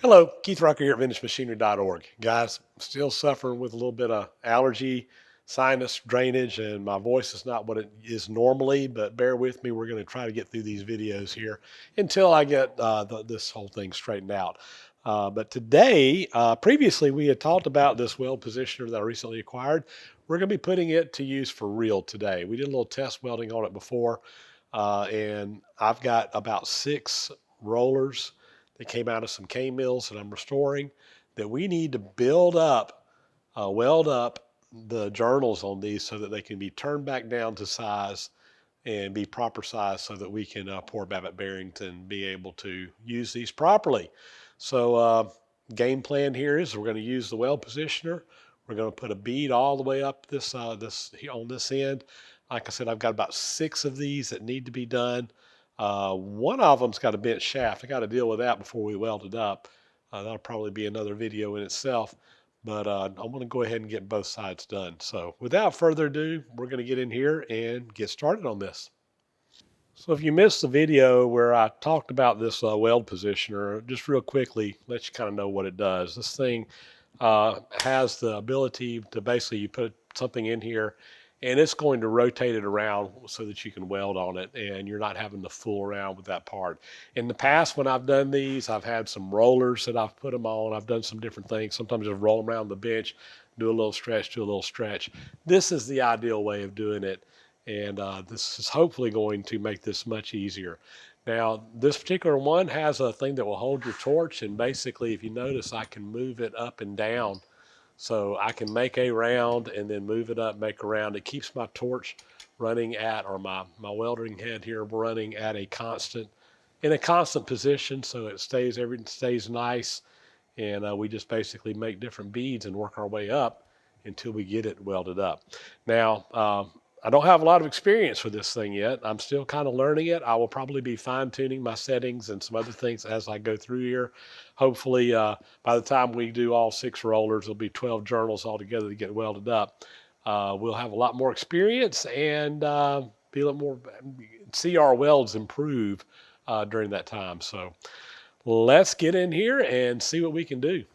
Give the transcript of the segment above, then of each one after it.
Hello, Keith Rucker here at VintageMachinery.org. Guys, still suffering with a little bit of allergy, sinus drainage, and my voice is not what it is normally, but bear with me. We're going to try to get through these videos here until I get this whole thing straightened out. But today, previously we had talked about this weld positioner that I recently acquired. We're going to be putting it to use for real today. We did a little test welding on it before, and I've got about 6 rollers that came out of some cane mills that I'm restoring that we need to build up, weld up the journals on these so that they can be turned back down to size and be proper size so that we can pour Babbitt bearings and be able to use these properly. So game plan here is we're going to use the weld positioner. We're going to put a bead all the way up this on this end. Like I said, I've got about 6 of these that need to be done. One of them's got a bent shaft. I got to deal with that before we weld it up. That'll probably be another video in itself. But I'm going to go ahead and get both sides done. So without further ado, we're going to get in here and get started on this. So if you missed the video where I talked about this weld positioner, just real quickly, let you kind of know what it does. This thing has the ability to basically you put something in here and it's going to rotate it around so that you can weld on it and you're not having to fool around with that part. In the past, when I've done these, I've had some rollers that I've put them on. I've done some different things. Sometimes just roll them around the bench, do a little stretch, do a little stretch. This is the ideal way of doing it. And this is hopefully going to make this much easier. Now, this particular one has a thing that will hold your torch, and basically, if you notice, I can move it up and down. So I can make a round and then move it up, make a round. It keeps my torch running at, or my welding head here running at a constant, in a constant position, so it stays, everything stays nice. And we just basically make different beads and work our way up until we get it welded up. Now, I don't have a lot of experience with this thing yet. I'm still kind of learning it. I will probably be fine-tuning my settings and some other things as I go through here. Hopefully, by the time we do all 6 rollers, there'll be 12 journals altogether to get welded up. We'll have a lot more experience and be a little more, see our welds improve during that time. So let's get in here and see what we can do.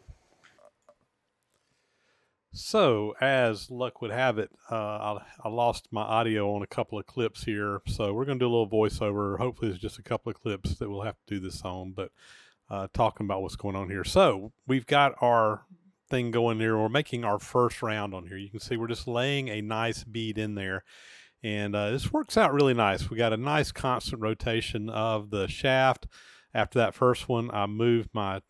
So, as luck would have it, I lost my audio on a couple of clips here, so we're going to do a little voiceover. Hopefully, it's just a couple of clips that we'll have to do this on, but talking about what's going on here. So, we've got our thing going here. We're making our first round on here. You can see we're just laying a nice bead in there, and this works out really nice. We got a nice constant rotation of the shaft. After that first one, I moved my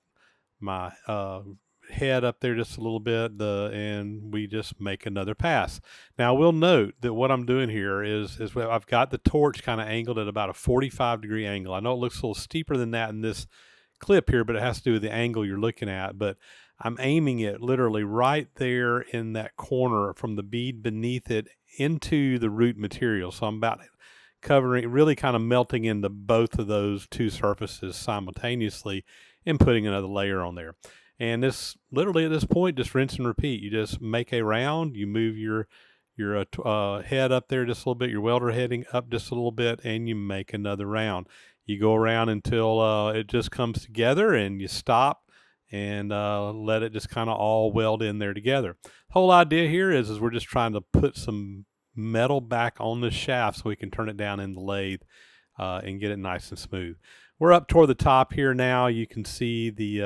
head up there just a little bit, and we just make another pass. Now, we'll note that what I'm doing here is I've got the torch kind of angled at about a 45-degree angle. I know it looks a little steeper than that in this clip here, but it has to do with the angle you're looking at. But I'm aiming it literally right there in that corner from the bead beneath it into the root material. So I'm about covering, really kind of melting into both of those 2 surfaces simultaneously and putting another layer on there. And this literally at this point, just rinse and repeat. You just make a round, you move your head up there just a little bit, your welder heading up just a little bit, and you make another round. You go around until it just comes together, and you stop and let it just kind of all weld in there together. The whole idea here is we're just trying to put some metal back on the shaft so we can turn it down in the lathe and get it nice and smooth. We're up toward the top here now. You can see the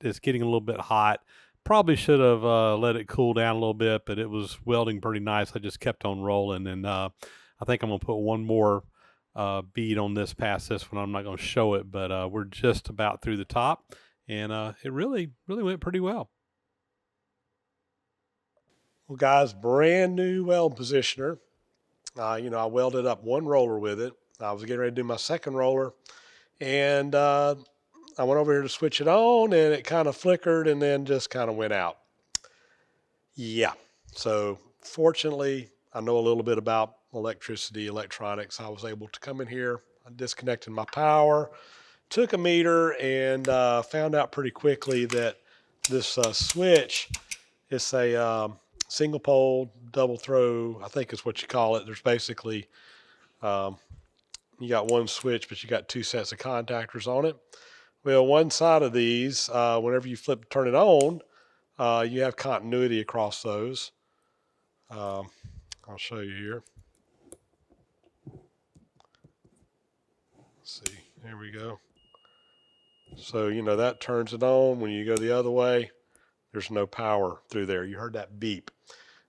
it's getting a little bit hot. Probably should have let it cool down a little bit, but it was welding pretty nice. I just kept on rolling, and I think I'm going to put one more bead on this past this one. I'm not going to show it, but we're just about through the top, and it really went pretty well. Well, guys, brand new weld positioner. I welded up 1 roller with it. I was getting ready to do my 2nd roller. And I went over here to switch it on, and it kind of flickered and then just kind of went out. Yeah. So fortunately, I know a little bit about electricity, electronics. I was able to come in here, I disconnected my power, took a meter, and found out pretty quickly that this switch is a single pole, double throw, I think is what you call it. There's basically you got 1 switch, but you got 2 sets of contactors on it. Well, one side of these, whenever you turn it on, you have continuity across those. Um, I'll show you here. Let's see, here we go. So, that turns it on. When you go the other way, there's no power through there. You heard that beep.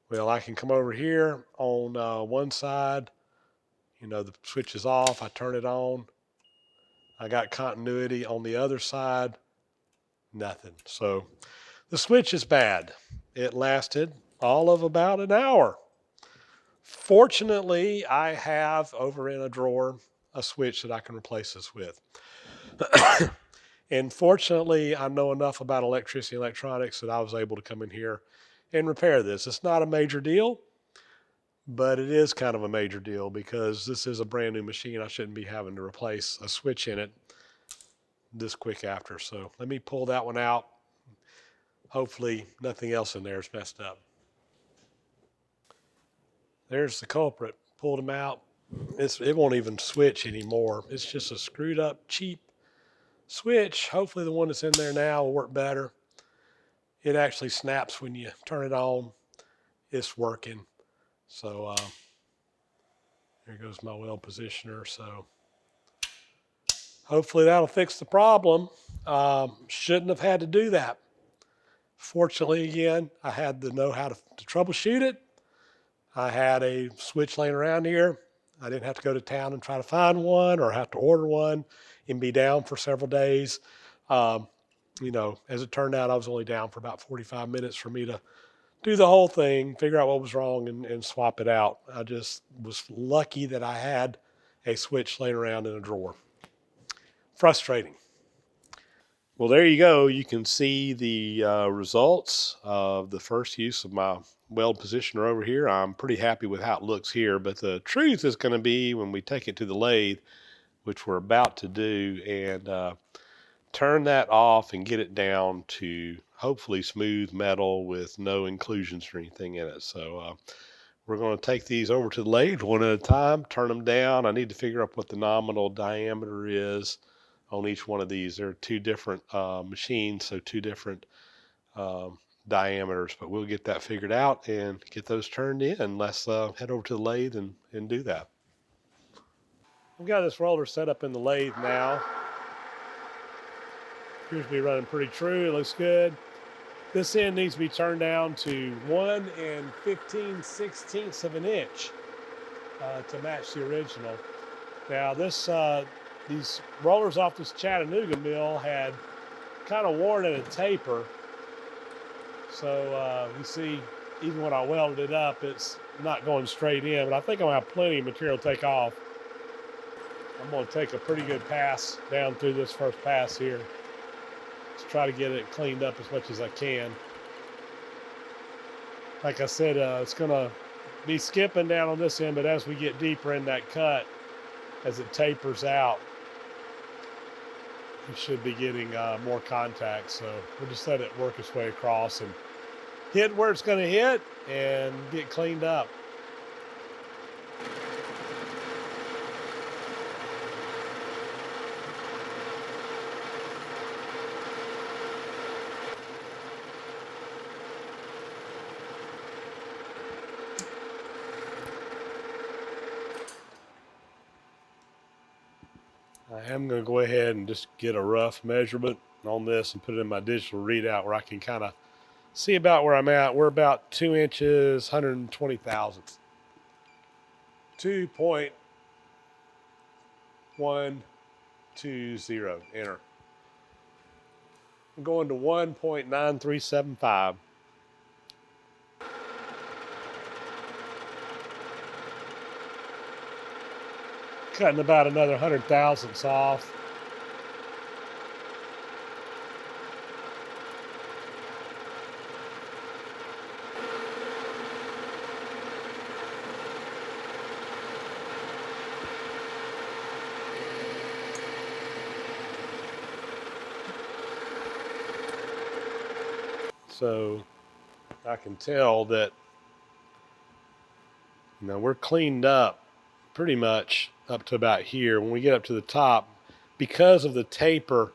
Well, I can come over here on one side. The switch is off. I turn it on. I got continuity. On the other side, nothing. So the switch is bad. It lasted all of about an hour. Fortunately, I have over in a drawer a switch that I can replace this with. And fortunately, I know enough about electricity and electronics that I was able to come in here and repair this. It's not a major deal, but it is kind of a major deal because this is a brand new machine. I shouldn't be having to replace a switch in it this quick after. So let me pull that one out. Hopefully nothing else in there is messed up. There's the culprit. Pulled him out. It won't even switch anymore. It's just a screwed up, cheap switch. Hopefully the one that's in there now will work better. It actually snaps when you turn it on. It's working. So there goes my weld positioner. So hopefully that'll fix the problem. Shouldn't have had to do that. Fortunately, again, I had to know how to troubleshoot it. I had a switch laying around here. I didn't have to go to town and try to find one or have to order one and be down for several days. As it turned out, I was only down for about 45 minutes for me to do the whole thing, figure out what was wrong, and swap it out. I just was lucky that I had a switch laying around in a drawer. Frustrating. Well, there you go. You can see the results of the first use of my weld positioner over here. I'm pretty happy with how it looks here, but the truth is going to be when we take it to the lathe, which we're about to do, and turn that off and get it down to hopefully smooth metal with no inclusions or anything in it. So we're going to take these over to the lathe one at a time, turn them down. I need to figure out what the nominal diameter is on each one of these. There are two different machines, so two different diameters, but we'll get that figured out and get those turned in. Let's head over to the lathe and do that. I've got this roller set up in the lathe now. Appears to be running pretty true. It looks good. This end needs to be turned down to 1 15/16 of an inch to match the original. Now these rollers off this Chattanooga mill had kind of worn at a taper. So you see, even when I welded it up, it's not going straight in, but I think I'm gonna have plenty of material to take off. I'm gonna take a pretty good pass down through this first pass here. Let's try to get it cleaned up as much as I can. Like I said, it's gonna be skipping down on this end, but as we get deeper in that cut, as it tapers out, we should be getting more contact. So we'll just let it work its way across and hit where it's going to hit and get cleaned up. I am going to go ahead and just get a rough measurement on this and put it in my digital readout where I can kind of see about where I'm at. We're about 2 inches, 120 thousandths. 2.120, enter. I'm going to 1.9375. Cutting about another 100 thousandths off. So I can tell that, we're cleaned up pretty much up to about here. When we get up to the top, because of the taper,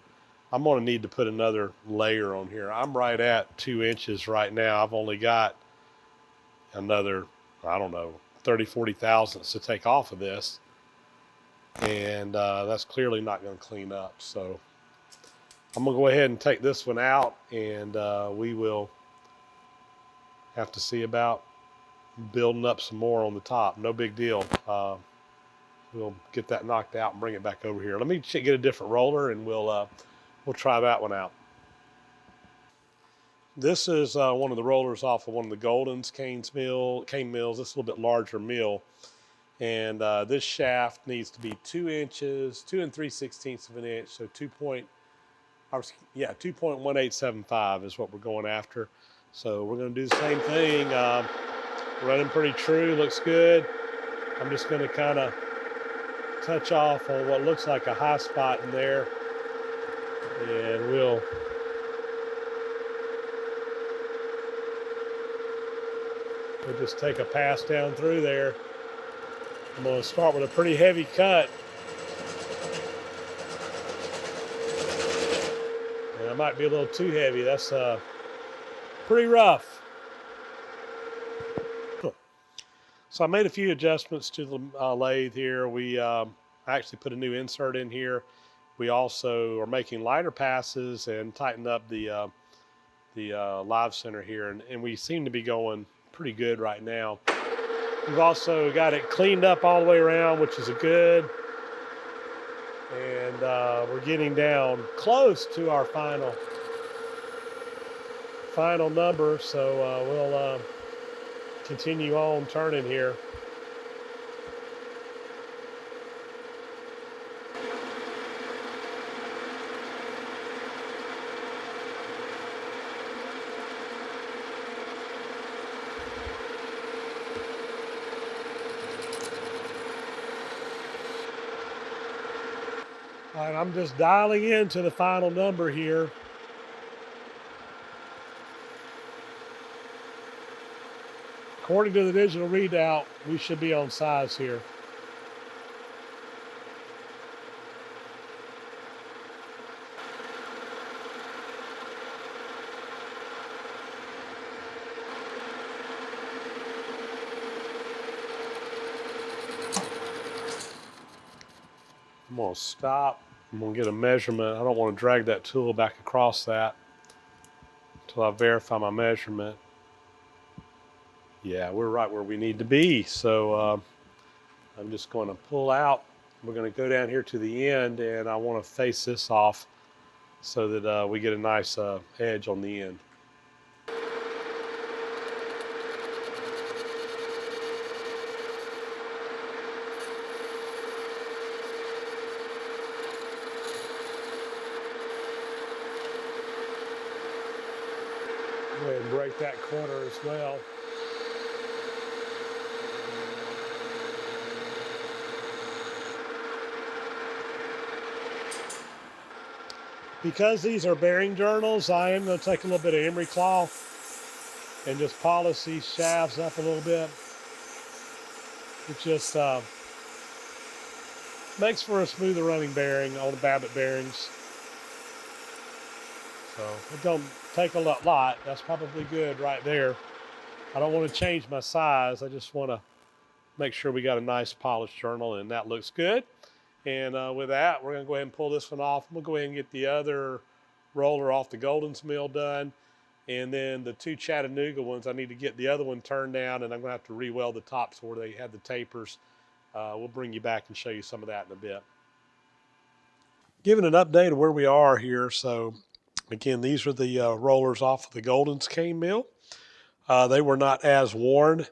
I'm going to need to put another layer on here. I'm right at 2 inches right now. I've only got another, I don't know, 30, 40 thousandths to take off of this. And that's clearly not going to clean up. So I'm going to go ahead and take this one out, and we will have to see about building up some more on the top. No big deal. We'll get that knocked out and bring it back over here. Let me get a different roller, and we'll try that one out. This is one of the rollers off of one of the Golden's cane mills. This is a little bit larger mill, and this shaft needs to be 2 inches, 2 3/16 of an inch, so 2.1875 is what we're going after. So we're going to do the same thing. Running pretty true, looks good. I'm just going to kind of touch off on what looks like a high spot in there, and we'll just take a pass down through there. I'm going to start with a pretty heavy cut. And it might be a little too heavy. That's pretty rough. So I made a few adjustments to the lathe here. We actually put a new insert in here. We also are making lighter passes and tightened up the live center here, and we seem to be going pretty good right now. We've also got it cleaned up all the way around, which is a good. And we're getting down close to our final number, so we'll continue on turning here. All right, I'm just dialing into the final number here. According to the digital readout, we should be on size here. I'm going to stop. I'm going to get a measurement. I don't want to drag that tool back across that until I verify my measurement. Yeah, we're right where we need to be. So I'm just going to pull out. We're going to go down here to the end, and I want to face this off so that we get a nice edge on the end. Go ahead and break that corner as well. Because these are bearing journals, I am going to take a little bit of emery cloth and just polish these shafts up a little bit. It just makes for a smoother running bearing on the Babbitt bearings. So it don't take a lot. That's probably good right there. I don't want to change my size. I just want to make sure we got a nice polished journal, and that looks good. And with that, we're going to go ahead and pull this one off. We'll go ahead and get the other roller off the Golden's mill done. And then the two Chattanooga ones, I need to get the other one turned down, and I'm going to have to re-weld the tops where they had the tapers. We'll bring you back and show you some of that in a bit. Giving an update of where we are here. So again, these are the rollers off of the Golden's cane mill. They were not as worn,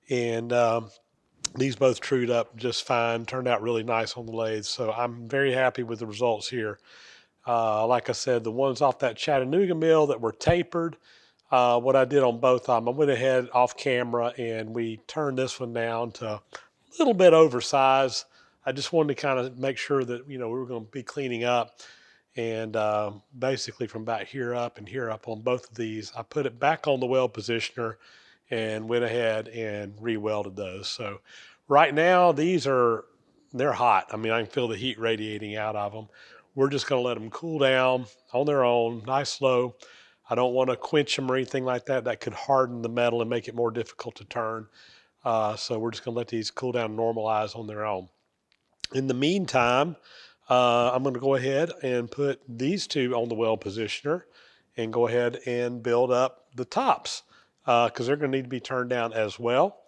and these both trued up just fine, turned out really nice on the lathe. So I'm very happy with the results here. Like I said, the ones off that Chattanooga mill that were tapered, what I did on both of them, I went ahead off camera and we turned this one down to a little bit oversized. I just wanted to kind of make sure that, we were going to be cleaning up. And basically from about here up and here up on both of these, I put it back on the weld positioner and went ahead and re-welded those. So right now they're hot. I mean, I can feel the heat radiating out of them. we're just going to let them cool down on their own, nice slow. I don't want to quench them or anything like that. That could harden the metal and make it more difficult to turn. So we're just going to let these cool down and normalize on their own. In the meantime, I'm going to go ahead and put these two on the weld positioner and go ahead and build up the tops because they're going to need to be turned down as well.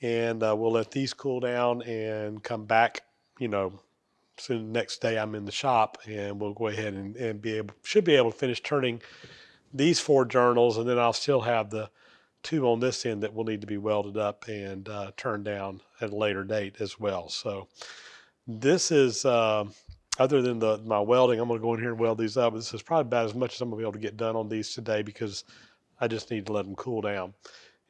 And we'll let these cool down and come back, soon the next day I'm in the shop, and we'll go ahead and should be able to finish turning these 4 journals, and then I'll still have the 2 on this end that will need to be welded up and turned down at a later date as well. So this is, other than my welding, I'm going to go in here and weld these up. This is probably about as much as I'm going to be able to get done on these today because I just need to let them cool down.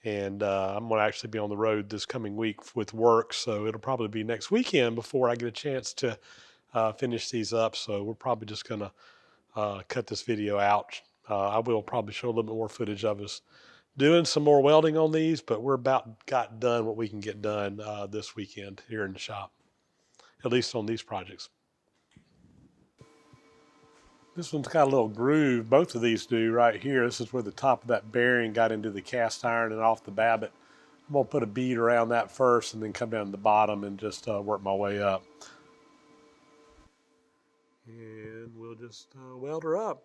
And I'm going to actually be on the road this coming week with work, so it'll probably be next weekend before I get a chance to finish these up. So we're probably just going to cut this video out. I will probably show a little bit more footage of us doing some more welding on these, but we're about got done what we can get done this weekend here in the shop, at least on these projects. This one's got a little groove. Both of these do right here. This is where the top of that bearing got into the cast iron and off the babbitt. I'm going to put a bead around that first and then come down to the bottom and just work my way up. And we'll just weld her up.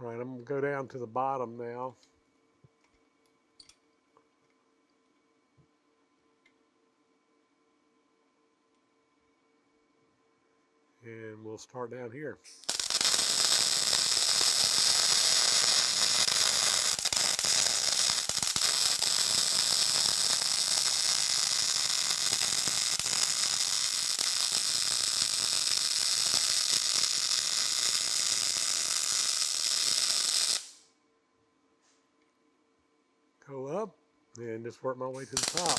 All right, I'm going to go down to the bottom now. And we'll start down here. Go up and just work my way to the top.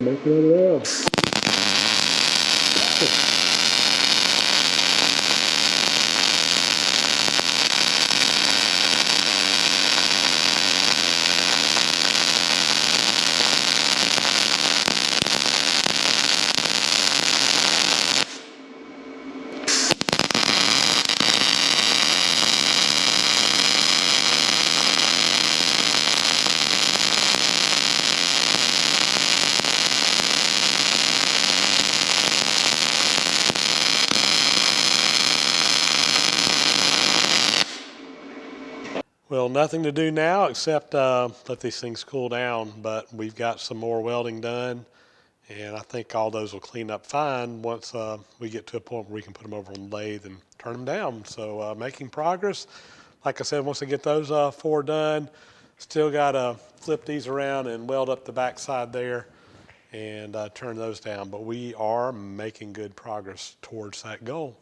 Make another round. Well, nothing to do now except let these things cool down, but we've got some more welding done, and I think all those will clean up fine once we get to a point where we can put them over on the lathe and turn them down. So making progress. Like I said, once I get those 4 done, still got to flip these around and weld up the backside there and turn those down, but we are making good progress towards that goal.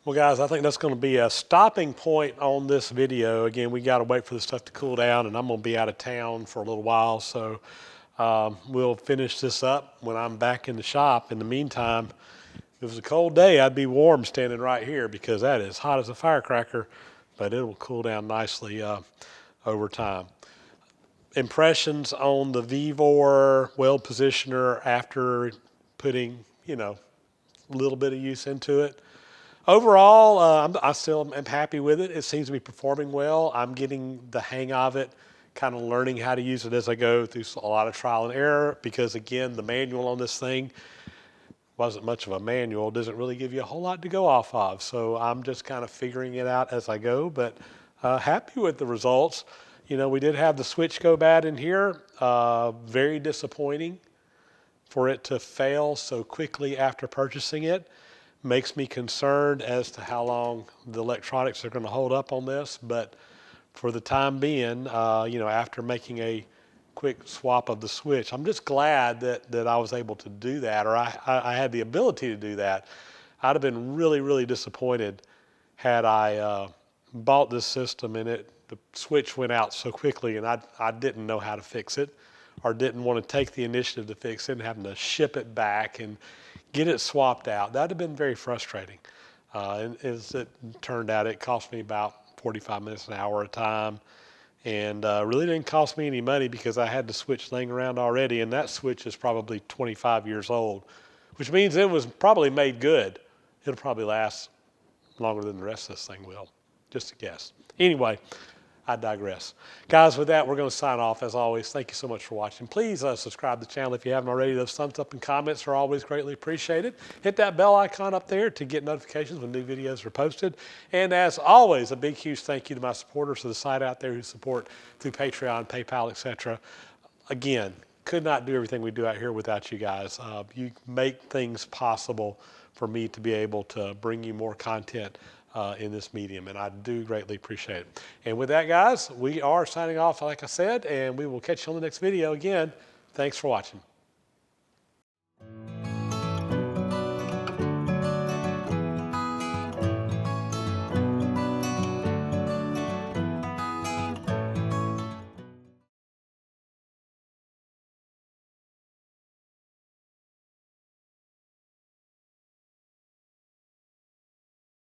Well, guys, I think that's going to be a stopping point on this video. Again, we got to wait for the stuff to cool down, and I'm going to be out of town for a little while, so we'll finish this up when I'm back in the shop. In the meantime, if it was a cold day, I'd be warm standing right here because that is hot as a firecracker, but it will cool down nicely over time. Impressions on the Vevor weld positioner after putting, a little bit of use into it. Overall, I still am happy with it. It seems to be performing well. I'm getting the hang of it, kind of learning how to use it as I go through a lot of trial and error because, again, the manual on this thing wasn't much of a manual. It doesn't really give you a whole lot to go off of. So I'm just kind of figuring it out as I go, but happy with the results. We did have the switch go bad in here. Very disappointing for it to fail so quickly after purchasing it. Makes me concerned as to how long the electronics are going to hold up on this, but for the time being, after making a quick swap of the switch. I'm just glad that I was able to do that, or I had the ability to do that. I'd have been really, really disappointed had I bought this system and the switch went out so quickly and I didn't know how to fix it, or didn't want to take the initiative to fix it and having to ship it back and get it swapped out. That'd have been very frustrating. And as it turned out, it cost me about 45 minutes, an hour a time, and really didn't cost me any money because I had the switch laying around already, and that switch is probably 25 years old, which means it was probably made good. It'll probably last longer than the rest of this thing will. Just a guess. Anyway, I digress. Guys, with that, we're going to sign off. As always, thank you so much for watching. Please subscribe to the channel if you haven't already. Those thumbs up and comments are always greatly appreciated. Hit that bell icon up there to get notifications when new videos are posted. And as always, a big, huge thank you to my supporters of the site out there who support through Patreon, PayPal, etc. Again, could not do everything we do out here without you guys. You make things possible for me to be able to bring you more content in this medium, and I do greatly appreciate it. And with that, guys, we are signing off, like I said, and we will catch you on the next video. Again, thanks for watching.